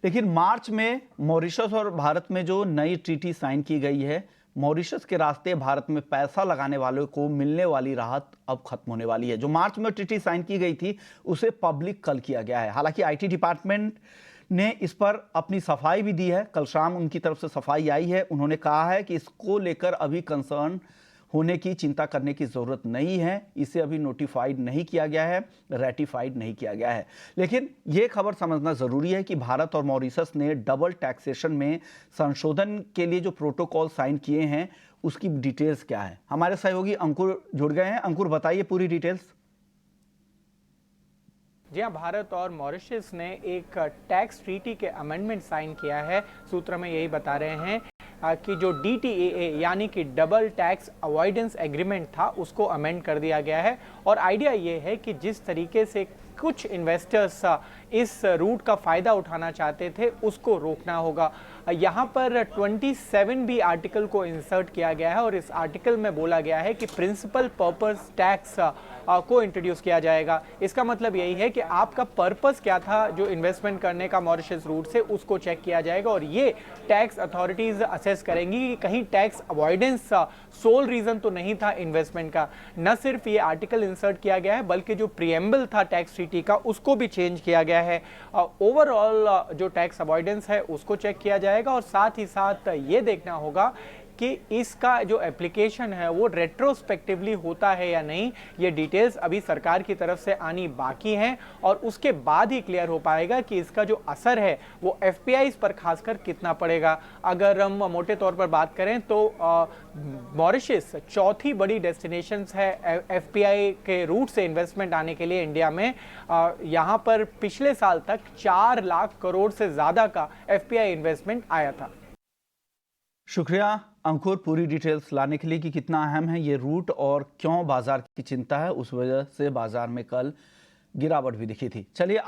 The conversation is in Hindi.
लेकिन मार्च में मॉरिशस और भारत में जो नई ट्रीटी साइन की गई है, मॉरिशस के रास्ते भारत में पैसा लगाने वालों को मिलने वाली राहत अब खत्म होने वाली है। जो मार्च में ट्रीटी साइन की गई थी उसे पब्लिक कल किया गया है। हालांकि आईटी डिपार्टमेंट ने इस पर अपनी सफाई भी दी है। कल शाम उनकी तरफ से सफाई आई है। उन्होंने कहा है कि इसको लेकर अभी कंसर्न होने की, चिंता करने की जरूरत नहीं है। इसे अभी नोटिफाइड नहीं किया गया है, रेटिफाइड नहीं किया गया है। लेकिन यह खबर समझना जरूरी है कि भारत और मॉरिशस ने डबल टैक्सेशन में संशोधन के लिए जो प्रोटोकॉल साइन किए हैं उसकी डिटेल्स क्या है। हमारे सहयोगी अंकुर जुड़ गए हैं। अंकुर, बताइए पूरी डिटेल्स। जी हाँ, भारत और मॉरिशस ने एक टैक्स ट्रीटी के अमेंडमेंट साइन किया है। सूत्र में यही बता रहे हैं कि जो DTAA यानी कि डबल टैक्स अवॉइडेंस एग्रीमेंट था उसको अमेंड कर दिया गया है। और आइडिया ये है कि जिस तरीके से कुछ इन्वेस्टर्स इस रूट का फ़ायदा उठाना चाहते थे उसको रोकना होगा। यहाँ पर 27 भी आर्टिकल को इंसर्ट किया गया है और इस आर्टिकल में बोला गया है कि प्रिंसिपल पर्पस टैक्स को इंट्रोड्यूस किया जाएगा। इसका मतलब यही है कि आपका पर्पस क्या था जो इन्वेस्टमेंट करने का मॉरिशस रूट से, उसको चेक किया जाएगा और ये टैक्स अथॉरिटीज असेस करेंगी कि कहीं टैक्स अवॉइडेंस सोल रीजन तो नहीं था इन्वेस्टमेंट का। न सिर्फ ये आर्टिकल इंसर्ट किया गया है बल्कि जो प्रीएम्बल था टैक्स ट्रीटी का उसको भी चेंज किया गया है। ओवरऑल जो टैक्स अवॉइडेंस है उसको चेक किया जाएगा और साथ ही साथ ये देखना होगा कि इसका जो एप्लीकेशन है वो रेट्रोस्पेक्टिवली होता है या नहीं। ये डिटेल्स अभी सरकार की तरफ से आनी बाकी हैं और उसके बाद ही क्लियर हो पाएगा कि इसका जो असर है वो एफपीआईज पर खासकर कितना पड़ेगा। अगर हम मोटे तौर पर बात करें तो मॉरिशस चौथी बड़ी डेस्टिनेशन है एफपीआई के रूट से इन्वेस्टमेंट आने के लिए इंडिया में। यहाँ पर पिछले साल तक 4 लाख करोड़ से ज़्यादा का एफपीआई इन्वेस्टमेंट आया था। शुक्रिया अंकुर पूरी डिटेल्स लाने के लिए कि कितना अहम है ये रूट और क्यों बाजार की चिंता है। उस वजह से बाजार में कल गिरावट भी दिखी थी। चलिए